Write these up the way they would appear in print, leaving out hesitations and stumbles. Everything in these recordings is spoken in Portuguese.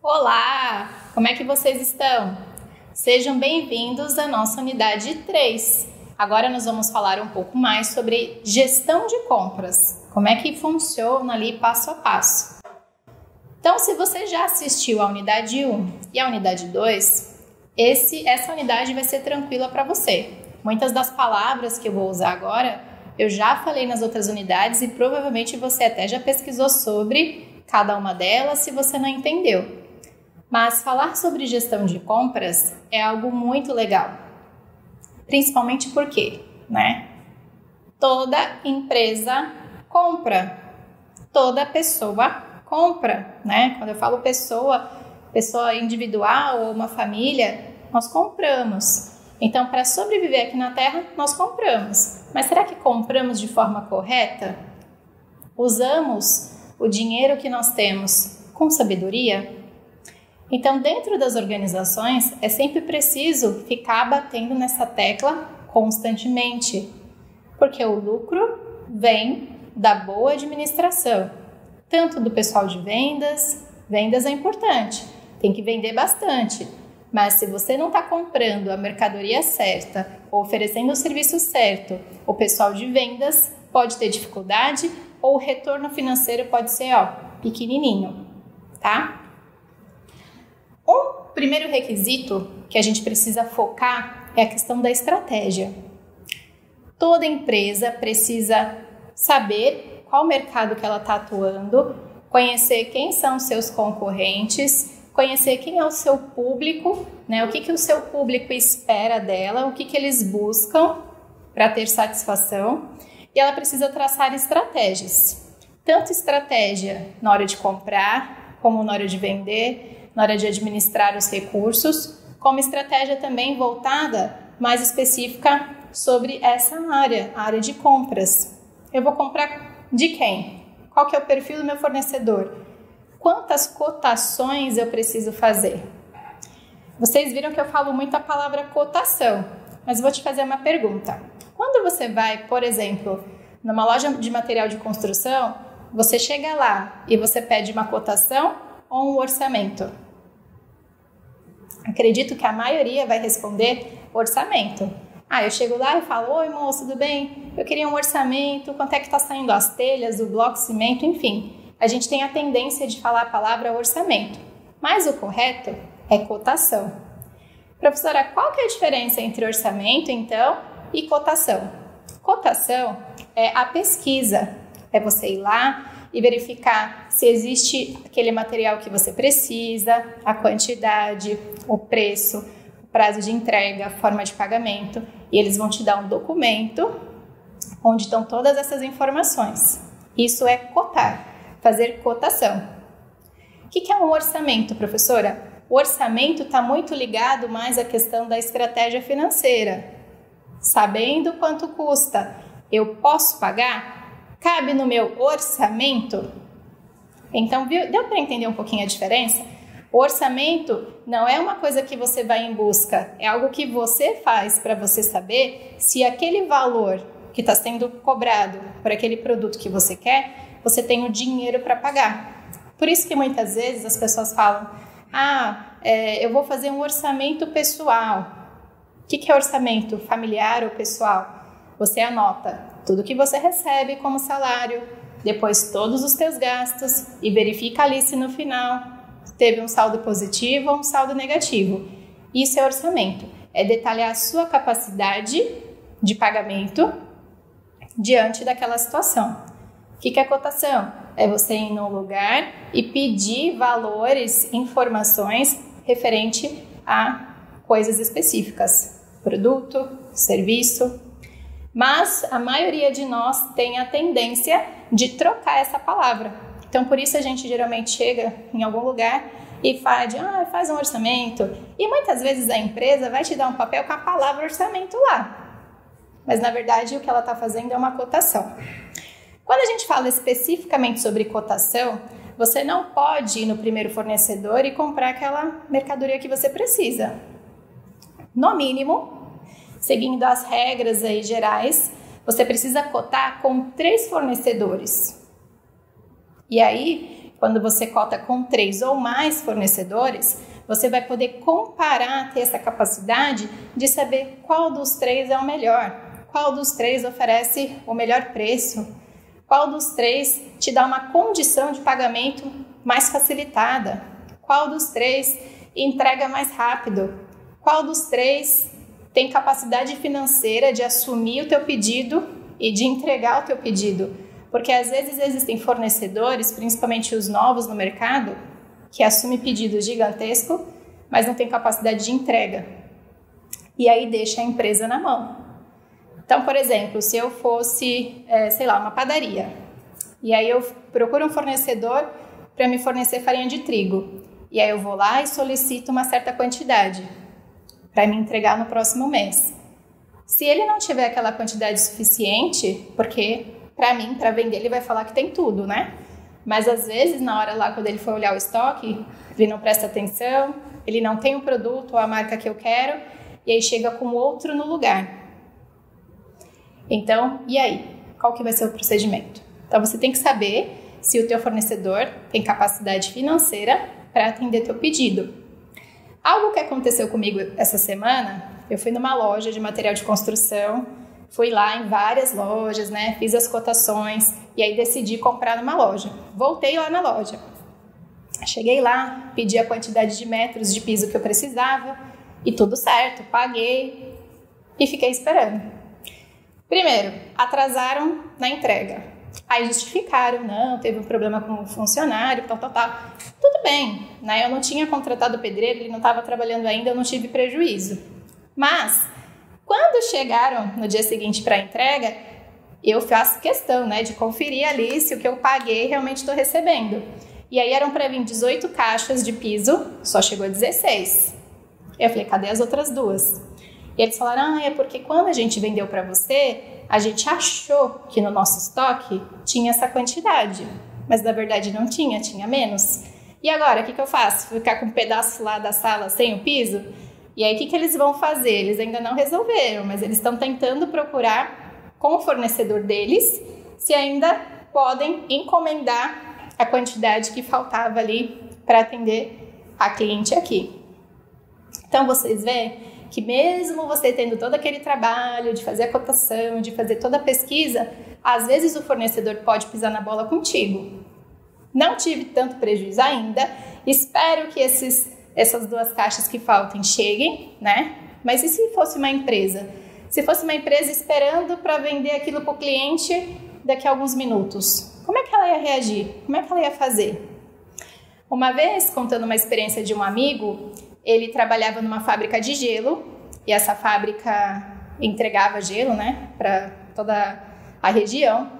Olá! Como é que vocês estão? Sejam bem-vindos à nossa unidade 3. Agora nós vamos falar um pouco mais sobre gestão de compras. Como é que funciona ali passo a passo. Então, se você já assistiu à unidade 1 e à unidade 2, essa unidade vai ser tranquila para você. Muitas das palavras que eu vou usar agora, eu já falei nas outras unidades e provavelmente você até já pesquisou sobre cada uma delas se você não entendeu. Mas falar sobre gestão de compras é algo muito legal. Principalmente porque, toda empresa compra, toda pessoa compra, Quando eu falo pessoa individual ou uma família, nós compramos. Então, para sobreviver aqui na Terra, nós compramos. Mas será que compramos de forma correta? Usamos o dinheiro que nós temos com sabedoria? Então, dentro das organizações, é sempre preciso ficar batendo nessa tecla constantemente, porque o lucro vem da boa administração, tanto do pessoal de vendas. Vendas é importante, tem que vender bastante, mas se você não está comprando a mercadoria certa, oferecendo o serviço certo, o pessoal de vendas pode ter dificuldade ou o retorno financeiro pode ser pequenininho, tá? O primeiro requisito que a gente precisa focar é a questão da estratégia. Toda empresa precisa saber qual mercado que ela está atuando, conhecer quem são seus concorrentes, conhecer quem é o seu público, o que o seu público espera dela, o que eles buscam para ter satisfação, e ela precisa traçar estratégias. Tanto estratégia na hora de comprar, como na hora de vender, na hora de administrar os recursos, como estratégia também voltada mais específica sobre essa área, a área de compras. Eu vou comprar de quem? Qual que é o perfil do meu fornecedor? Quantas cotações eu preciso fazer? Vocês viram que eu falo muito a palavra cotação, mas eu vou te fazer uma pergunta. Quando você vai, por exemplo, numa loja de material de construção, você chega lá e você pede uma cotação ou um orçamento? Acredito que a maioria vai responder orçamento. Eu chego lá e falo: oi moço, tudo bem? Eu queria um orçamento, quanto é que está saindo as telhas, o bloco de cimento, enfim. A gente tem a tendência de falar a palavra orçamento, mas o correto é cotação. Professora, qual que é a diferença entre orçamento, então, e cotação? Cotação é a pesquisa, é você ir lá e verificar se existe aquele material que você precisa, a quantidade, o preço, o prazo de entrega, a forma de pagamento, e eles vão te dar um documento onde estão todas essas informações. Isso é cotar, fazer cotação. O que é um orçamento, professora? O orçamento está muito ligado mais à questão da estratégia financeira. Sabendo quanto custa, eu posso pagar? Cabe no meu orçamento? Então, deu para entender um pouquinho a diferença? O orçamento não é uma coisa que você vai em busca, é algo que você faz para você saber se aquele valor que está sendo cobrado por aquele produto que você quer, você tem o dinheiro para pagar. Por isso que muitas vezes as pessoas falam: eu vou fazer um orçamento pessoal. O que é orçamento? Familiar ou pessoal? Você anota tudo que você recebe como salário, depois todos os teus gastos e verifica ali se no final teve um saldo positivo ou um saldo negativo. Isso é orçamento, é detalhar a sua capacidade de pagamento diante daquela situação. O que é cotação? É você ir num lugar e pedir valores, informações referente a coisas específicas, produto, serviço. Mas a maioria de nós tem a tendência de trocar essa palavra. Então, por isso a gente geralmente chega em algum lugar e faz um orçamento. E muitas vezes a empresa vai te dar um papel com a palavra orçamento lá. Mas, na verdade, o que ela está fazendo é uma cotação. Quando a gente fala especificamente sobre cotação, você não pode ir no primeiro fornecedor e comprar aquela mercadoria que você precisa. No mínimo, seguindo as regras aí gerais, você precisa cotar com 3 fornecedores. E aí, quando você cota com 3 ou mais fornecedores, você vai poder comparar, ter essa capacidade de saber qual dos 3 é o melhor, qual dos 3 oferece o melhor preço, qual dos 3 te dá uma condição de pagamento mais facilitada, qual dos 3 entrega mais rápido, qual dos 3 tem capacidade financeira de assumir o teu pedido e de entregar o teu pedido. Porque às vezes existem fornecedores, principalmente os novos no mercado, que assumem pedidos gigantescos, mas não tem capacidade de entrega. E aí deixa a empresa na mão. Então, por exemplo, se eu fosse, uma padaria, e aí eu procuro um fornecedor para me fornecer farinha de trigo, e aí eu vou lá e solicito uma certa quantidade para me entregar no próximo mês. Se ele não tiver aquela quantidade suficiente, porque para mim, para vender, ele vai falar que tem tudo, né? Mas às vezes, na hora lá, quando ele for olhar o estoque, ele não presta atenção, ele não tem o produto ou a marca que eu quero, e aí chega com outro no lugar. Então, e aí? Qual que vai ser o procedimento? Então, você tem que saber se o teu fornecedor tem capacidade financeira para atender teu pedido. Algo que aconteceu comigo essa semana, eu fui numa loja de material de construção, fui lá em várias lojas, né? Fiz as cotações e aí decidi comprar numa loja. Voltei lá na loja. Cheguei lá, pedi a quantidade de metros de piso que eu precisava e tudo certo, paguei e fiquei esperando. Primeiro, atrasaram na entrega. Aí justificaram, não, teve um problema com o funcionário, tal. Tudo bem, né? Eu não tinha contratado o pedreiro, ele não estava trabalhando ainda, eu não tive prejuízo. Mas, quando chegaram no dia seguinte para a entrega, eu faço questão, né, de conferir ali se o que eu paguei realmente estou recebendo. E aí eram para vir 18 caixas de piso, só chegou 16. Eu falei, cadê as outras 2? E eles falaram, é porque quando a gente vendeu para você, a gente achou que no nosso estoque tinha essa quantidade, mas na verdade não tinha, tinha menos. E agora, o que eu faço? Ficar com um pedaço lá da sala sem o piso? E aí, o que eles vão fazer? Eles ainda não resolveram, mas eles estão tentando procurar com o fornecedor deles se ainda podem encomendar a quantidade que faltava ali para atender a cliente aqui. Então, vocês veem que mesmo você tendo todo aquele trabalho de fazer a cotação, de fazer toda a pesquisa, às vezes o fornecedor pode pisar na bola contigo. Não tive tanto prejuízo ainda, espero que essas 2 caixas que faltem cheguem, né? Mas e se fosse uma empresa? Se fosse uma empresa esperando para vender aquilo para o cliente daqui a alguns minutos, como é que ela ia reagir? Como é que ela ia fazer? Uma vez, contando uma experiência de um amigo, ele trabalhava numa fábrica de gelo e essa fábrica entregava gelo, né, para toda a região.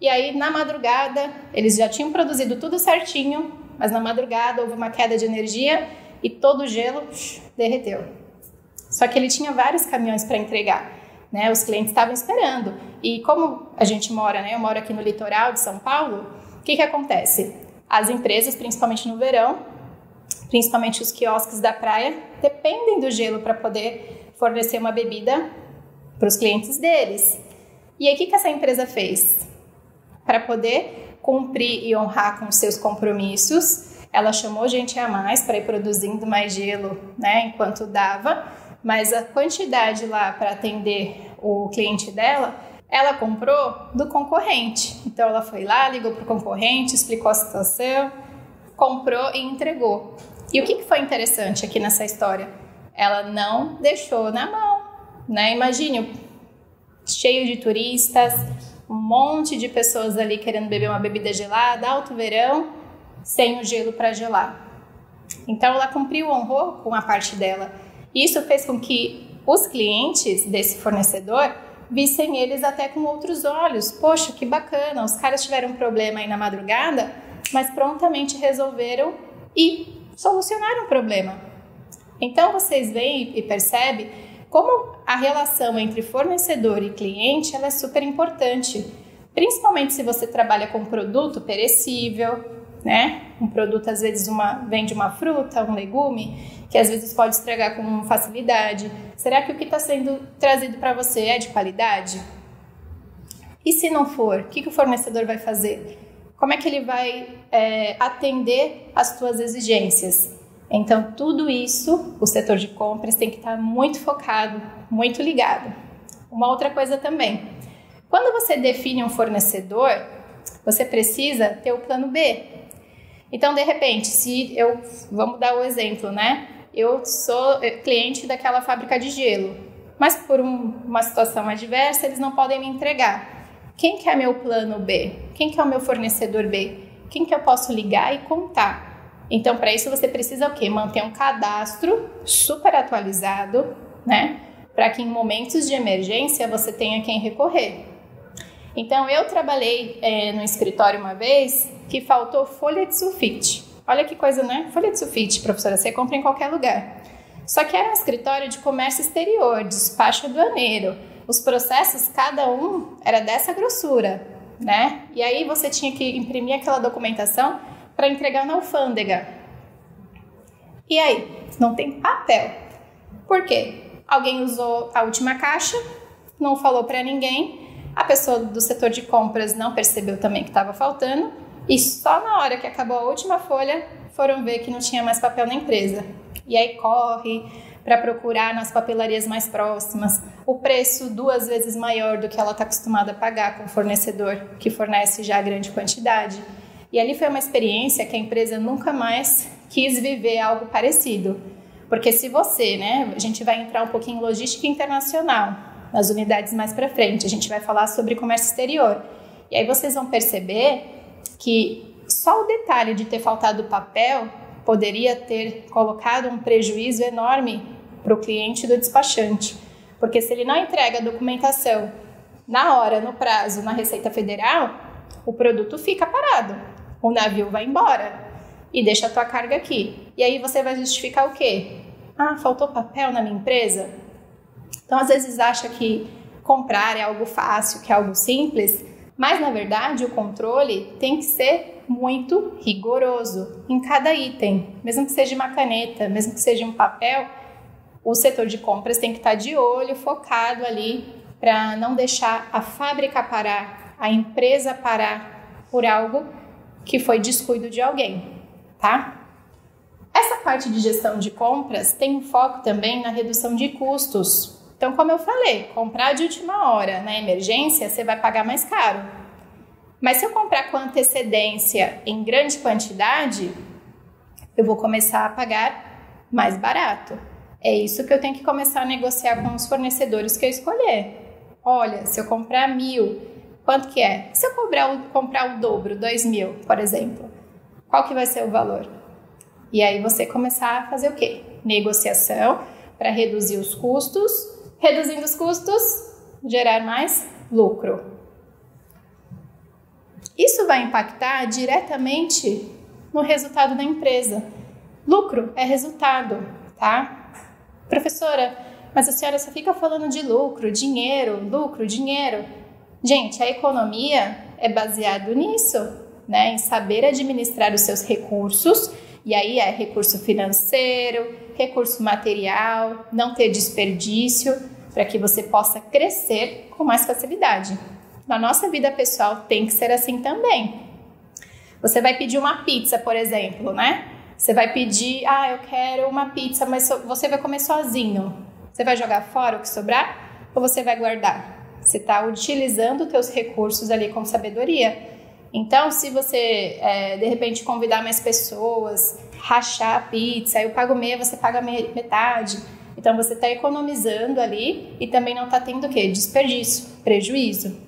E aí, na madrugada, eles já tinham produzido tudo certinho, mas na madrugada houve uma queda de energia e todo o gelo derreteu. Só que ele tinha vários caminhões para entregar, né, os clientes estavam esperando. E como a gente mora, né, eu moro aqui no litoral de São Paulo, o que acontece? As empresas, principalmente no verão, principalmente os quiosques da praia, dependem do gelo para poder fornecer uma bebida para os clientes deles. E aí, o que essa empresa fez? Para poder cumprir e honrar com seus compromissos, ela chamou gente a mais para ir produzindo mais gelo, né, enquanto dava, mas a quantidade lá para atender o cliente dela, ela comprou do concorrente. Então, ela foi lá, ligou para o concorrente, explicou a situação, comprou e entregou. E o que foi interessante aqui nessa história? Ela não deixou na mão, né? Imagine, cheio de turistas, um monte de pessoas ali querendo beber uma bebida gelada, alto verão, sem o gelo para gelar. Então, ela cumpriu, honrou com a parte dela. Isso fez com que os clientes desse fornecedor vissem eles até com outros olhos. Poxa, que bacana, os caras tiveram um problema aí na madrugada, mas prontamente resolveram e solucionaram o problema. Então, vocês veem e percebem como a relação entre fornecedor e cliente ela é super importante. Principalmente se você trabalha com um produto perecível, né? Um produto, às vezes, vem de uma fruta, um legume, que às vezes pode estragar com facilidade. Será que o que está sendo trazido para você é de qualidade? E se não for, o que o fornecedor vai fazer? Como é que ele vai atender às tuas exigências? Então, tudo isso, o setor de compras tem que estar muito focado, muito ligado. Uma outra coisa também, quando você define um fornecedor, você precisa ter o plano B. Então, de repente, vamos dar o exemplo, né? Eu sou cliente daquela fábrica de gelo, mas por uma situação adversa, eles não podem me entregar. Quem que é meu plano B? Quem que é o meu fornecedor B? Quem que eu posso ligar e contar? Então, para isso, você precisa o quê? Manter um cadastro super atualizado, né? Para que em momentos de emergência você tenha quem recorrer. Então, eu trabalhei no escritório uma vez que faltou folha de sulfite. Olha que coisa, né? Folha de sulfite, professora, você compra em qualquer lugar. Só que era um escritório de comércio exterior, despacho aduaneiro. Os processos, cada um era dessa grossura, né? E aí você tinha que imprimir aquela documentação para entregar na alfândega. E aí? Não tem papel. Por quê? Alguém usou a última caixa, não falou para ninguém, a pessoa do setor de compras não percebeu também que estava faltando, e só na hora que acabou a última folha, foram ver que não tinha mais papel na empresa. E aí corre para procurar nas papelarias mais próximas, o preço 2 vezes maior do que ela está acostumada a pagar com o fornecedor que fornece já grande quantidade. E ali foi uma experiência que a empresa nunca mais quis viver algo parecido. Porque se você, né, a gente vai entrar um pouquinho em logística internacional, nas unidades mais para frente, a gente vai falar sobre comércio exterior. E aí vocês vão perceber que só o detalhe de ter faltado papel poderia ter colocado um prejuízo enorme para o cliente do despachante. Porque se ele não entrega a documentação na hora, no prazo, na Receita Federal, o produto fica parado. O navio vai embora e deixa a tua carga aqui. E aí você vai justificar o quê? Ah, faltou papel na minha empresa? Então, às vezes acha que comprar é algo fácil, que é algo simples, mas, na verdade, o controle tem que ser muito rigoroso em cada item. Mesmo que seja uma caneta, mesmo que seja um papel, o setor de compras tem que estar de olho, focado ali, para não deixar a fábrica parar, a empresa parar por algo que foi descuido de alguém, tá? Essa parte de gestão de compras tem um foco também na redução de custos. Então, como eu falei, comprar de última hora na emergência, você vai pagar mais caro. Mas se eu comprar com antecedência em grande quantidade, eu vou começar a pagar mais barato. É isso que eu tenho que começar a negociar com os fornecedores que eu escolher. Olha, se eu comprar 1.000, quanto que é? Se eu comprar o dobro, 2.000, por exemplo, qual que vai ser o valor? E aí você começar a fazer o quê? Negociação para reduzir os custos. Reduzindo os custos, gerar mais lucro. Isso vai impactar diretamente no resultado da empresa. Lucro é resultado, tá? Professora, mas a senhora só fica falando de lucro, dinheiro, lucro, dinheiro. Gente, a economia é baseada nisso, né? Em saber administrar os seus recursos. E aí é recurso financeiro, recurso material, não ter desperdício, para que você possa crescer com mais facilidade. Na nossa vida pessoal tem que ser assim também. Você vai pedir uma pizza, por exemplo, né? Você vai pedir, eu quero uma pizza, mas você vai comer sozinho. Você vai jogar fora o que sobrar ou você vai guardar? Você está utilizando os teus recursos ali com sabedoria. Então, se você, de repente, convidar mais pessoas, rachar a pizza, eu pago meia, você paga metade. Então, você está economizando ali e também não está tendo o quê? Desperdício, prejuízo.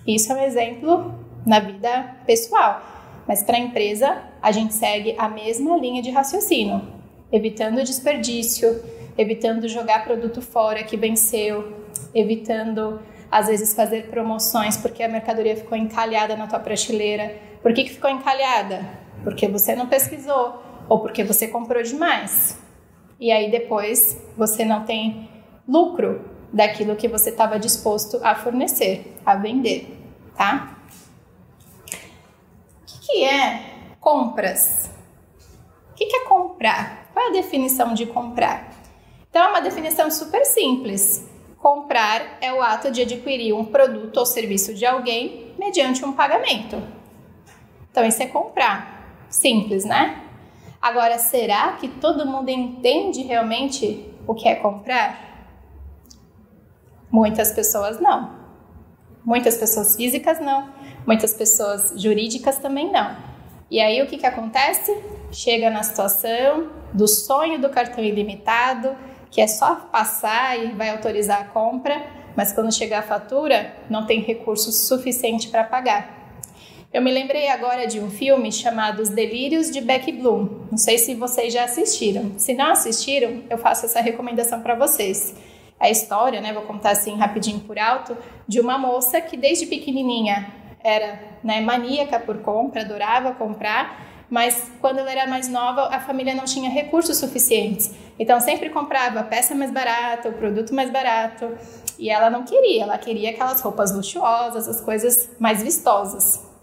Isso é um exemplo na vida pessoal. Mas para a empresa, a gente segue a mesma linha de raciocínio. Evitando desperdício, evitando jogar produto fora que venceu, evitando, às vezes, fazer promoções porque a mercadoria ficou encalhada na tua prateleira. Por que ficou encalhada? Porque você não pesquisou ou porque você comprou demais. E aí depois você não tem lucro daquilo que você estava disposto a fornecer, a vender, tá? O que é compras? O que é comprar? Qual é a definição de comprar? Então é uma definição super simples. Comprar é o ato de adquirir um produto ou serviço de alguém mediante um pagamento. Então, isso é comprar. Simples, né? Agora, será que todo mundo entende realmente o que é comprar? Muitas pessoas não. Muitas pessoas físicas não. Muitas pessoas jurídicas também não. E aí, o que acontece? Chega na situação do sonho do cartão ilimitado, que é só passar e vai autorizar a compra, mas quando chegar a fatura, não tem recurso suficiente para pagar. Eu me lembrei agora de um filme chamado Os Delírios de Becky Bloom. Não sei se vocês já assistiram. Se não assistiram, eu faço essa recomendação para vocês. A história, né, vou contar assim rapidinho por alto, de uma moça que desde pequenininha era, né, maníaca por compra, adorava comprar, mas quando ela era mais nova, a família não tinha recursos suficientes. Então sempre comprava a peça mais barata, o produto mais barato, e ela não queria, ela queria aquelas roupas luxuosas, as coisas mais vistosas.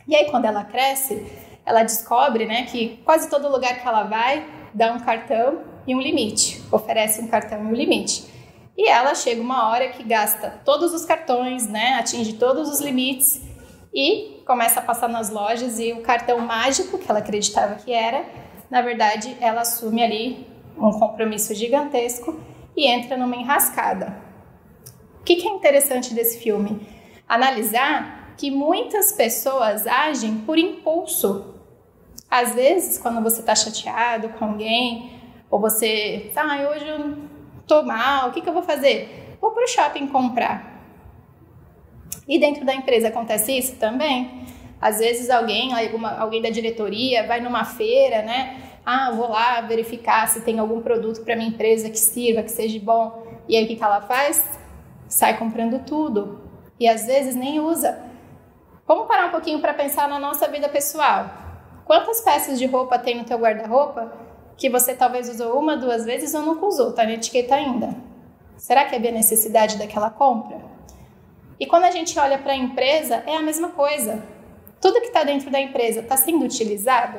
E aí quando ela cresce, ela descobre, né, que quase todo lugar que ela vai dá um cartão e um limite, oferece um cartão e um limite. E ela chega uma hora que gasta todos os cartões, né, atinge todos os limites e começa a passar nas lojas e o cartão mágico, que ela acreditava que era, na verdade, ela assume ali um compromisso gigantesco e entra numa enrascada. O que é interessante desse filme? Analisar que muitas pessoas agem por impulso. Às vezes, quando você está chateado com alguém, ou você, hoje eu tô mal, o que eu vou fazer? Vou pro shopping comprar. E dentro da empresa acontece isso também. Às vezes alguém da diretoria vai numa feira, né? Vou lá verificar se tem algum produto para minha empresa que sirva, que seja bom. E aí o que ela faz? Sai comprando tudo. E às vezes nem usa. Vamos parar um pouquinho para pensar na nossa vida pessoal. Quantas peças de roupa tem no teu guarda-roupa que você talvez usou uma, 2 vezes ou nunca usou, tá na etiqueta ainda? Será que é bem a necessidade daquela compra? E quando a gente olha para a empresa, é a mesma coisa. Tudo que está dentro da empresa está sendo utilizado?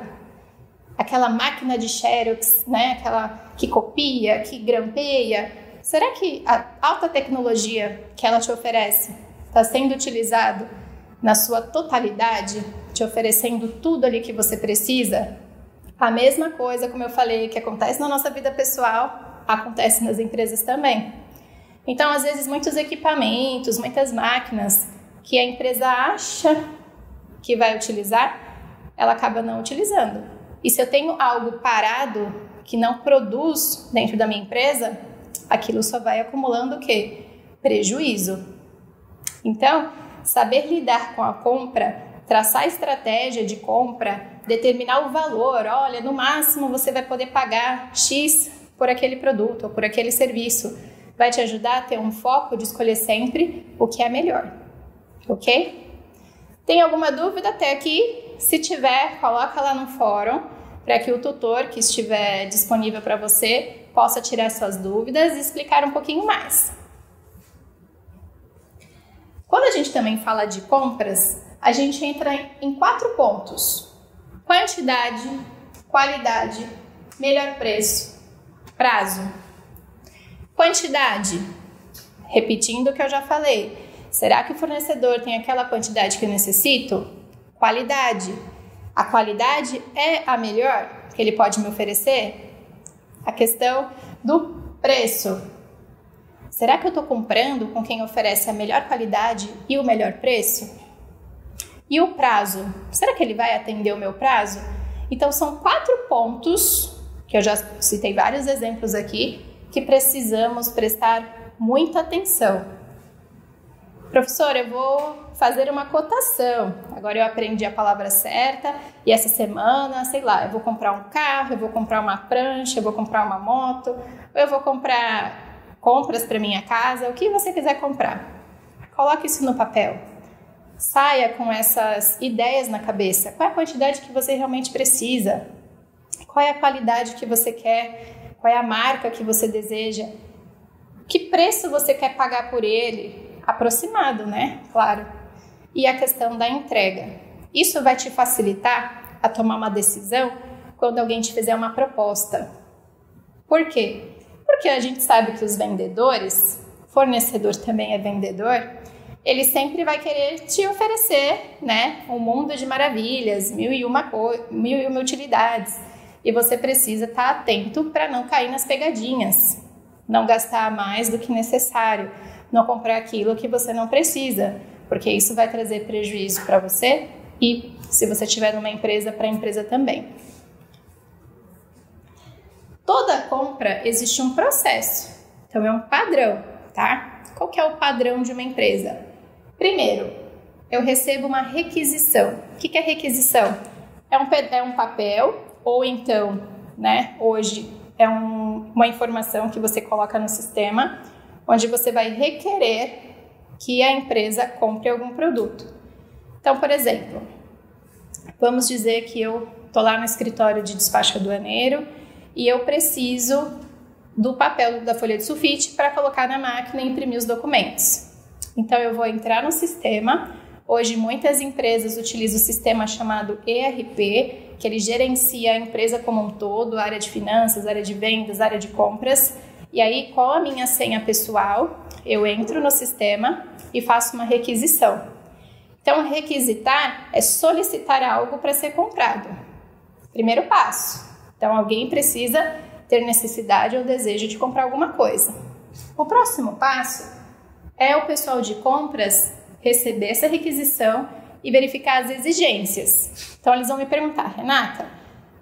Aquela máquina de Xerox, né? Aquela que copia, que grampeia. Será que a alta tecnologia que ela te oferece está sendo utilizado na sua totalidade, te oferecendo tudo ali que você precisa? A mesma coisa, como eu falei, que acontece na nossa vida pessoal, acontece nas empresas também. Então, às vezes, muitos equipamentos, muitas máquinas que a empresa acha que vai utilizar, ela acaba não utilizando. E se eu tenho algo parado que não produz dentro da minha empresa, aquilo só vai acumulando o quê? Prejuízo. Então, saber lidar com a compra, traçar estratégia de compra, determinar o valor. Olha, no máximo você vai poder pagar X por aquele produto ou por aquele serviço. Vai te ajudar a ter um foco de escolher sempre o que é melhor, ok? Tem alguma dúvida até aqui? Se tiver, coloca lá no fórum para que o tutor que estiver disponível para você possa tirar suas dúvidas e explicar um pouquinho mais. Quando a gente também fala de compras, a gente entra em 4 pontos: quantidade, qualidade, melhor preço, prazo. Quantidade, repetindo o que eu já falei, será que o fornecedor tem aquela quantidade que eu necessito? Qualidade, a qualidade é a melhor que ele pode me oferecer? A questão do preço, será que eu estou comprando com quem oferece a melhor qualidade e o melhor preço? E o prazo, será que ele vai atender o meu prazo? Então são 4 pontos, que eu já citei vários exemplos aqui, que precisamos prestar muita atenção. Professora, eu vou fazer uma cotação. Agora eu aprendi a palavra certa e essa semana, sei lá, eu vou comprar um carro, eu vou comprar uma prancha, eu vou comprar uma moto, ou eu vou comprar compras para minha casa, o que você quiser comprar. Coloque isso no papel. Saia com essas ideias na cabeça. Qual é a quantidade que você realmente precisa? Qual é a qualidade que você quer? Qual é a marca que você deseja? Que preço você quer pagar por ele? Aproximado, né? Claro. E a questão da entrega. Isso vai te facilitar a tomar uma decisão quando alguém te fizer uma proposta. Por quê? Porque a gente sabe que os vendedores, fornecedor também é vendedor, ele sempre vai querer te oferecer, né, um mundo de maravilhas, mil e uma utilidades. E você precisa estar atento para não cair nas pegadinhas, não gastar mais do que necessário, não comprar aquilo que você não precisa, porque isso vai trazer prejuízo para você e, se você estiver numa empresa, para a empresa também. Toda compra existe um processo, então é um padrão, tá? Qual que é o padrão de uma empresa? Primeiro, eu recebo uma requisição. O que é requisição? É um papel, ou então, né, hoje é uma informação que você coloca no sistema, onde você vai requerer que a empresa compre algum produto. Então, por exemplo, vamos dizer que eu estou lá no escritório de despacho aduaneiro e eu preciso do papel da folha de sulfite para colocar na máquina e imprimir os documentos. Então, eu vou entrar no sistema. Hoje, muitas empresas utilizam o sistema chamado ERP, que ele gerencia a empresa como um todo, área de finanças, área de vendas, área de compras. E aí, com a minha senha pessoal, eu entro no sistema e faço uma requisição. Então, requisitar é solicitar algo para ser comprado. Primeiro passo. Então, alguém precisa ter necessidade ou desejo de comprar alguma coisa. O próximo passo é o pessoal de compras receber essa requisição e verificar as exigências. Então, eles vão me perguntar, Renata,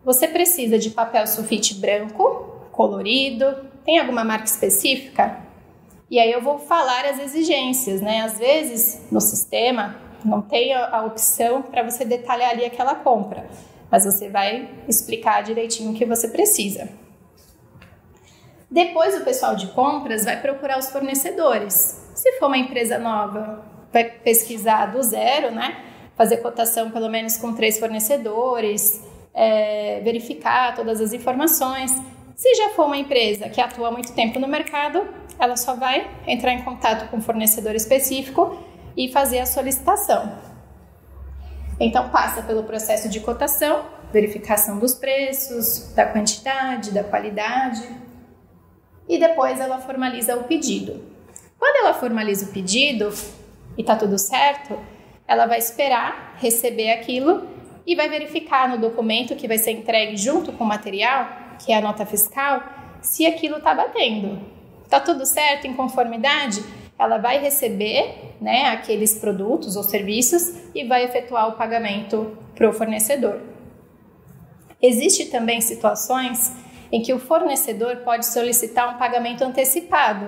você precisa de papel sulfite branco, colorido, tem alguma marca específica? E aí eu vou falar as exigências, né? Às vezes, no sistema, não tem a opção para você detalhar ali aquela compra, mas você vai explicar direitinho o que você precisa. Depois, o pessoal de compras vai procurar os fornecedores. Se for uma empresa nova, vai pesquisar do zero, né? Fazer cotação pelo menos com 3 fornecedores, verificar todas as informações. Se já for uma empresa que atua há muito tempo no mercado, ela só vai entrar em contato com um fornecedor específico e fazer a solicitação. Então, passa pelo processo de cotação, verificação dos preços, da quantidade, da qualidade, e depois ela formaliza o pedido. Quando ela formaliza o pedido e está tudo certo, ela vai esperar receber aquilo e vai verificar no documento que vai ser entregue junto com o material, que é a nota fiscal, se aquilo está batendo. Está tudo certo, em conformidade? Ela vai receber, né, aqueles produtos ou serviços e vai efetuar o pagamento para o fornecedor. Existem também situações em que o fornecedor pode solicitar um pagamento antecipado.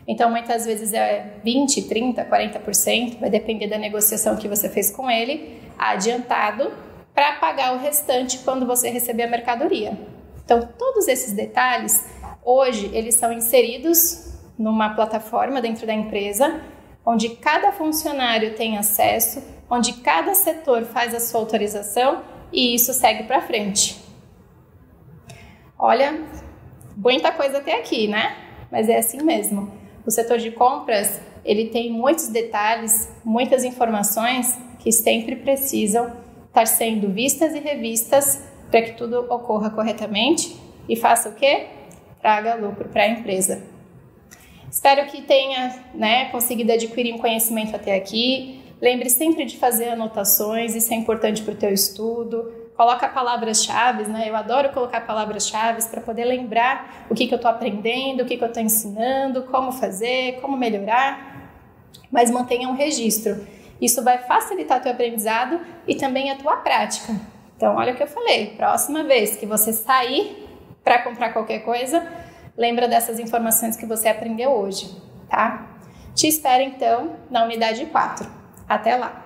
Então, muitas vezes é 20%, 30%, 40%, vai depender da negociação que você fez com ele, adiantado, para pagar o restante quando você receber a mercadoria. Então, todos esses detalhes, hoje, eles são inseridos numa plataforma dentro da empresa, onde cada funcionário tem acesso, onde cada setor faz a sua autorização e isso segue para frente. Olha, muita coisa até aqui, né? Mas é assim mesmo. O setor de compras, ele tem muitos detalhes, muitas informações que sempre precisam estar sendo vistas e revistas para que tudo ocorra corretamente e faça o quê? Traga lucro para a empresa. Espero que tenha, né, conseguido adquirir um conhecimento até aqui. Lembre sempre de fazer anotações, isso é importante para o teu estudo. Coloca palavras-chave, né? Eu adoro colocar palavras-chave para poder lembrar o que eu estou aprendendo, o que eu estou ensinando, como fazer, como melhorar, mas mantenha um registro. Isso vai facilitar o teu aprendizado e também a tua prática. Então, olha o que eu falei, próxima vez que você sair para comprar qualquer coisa, lembra dessas informações que você aprendeu hoje, tá? Te espero, então, na unidade 4. Até lá!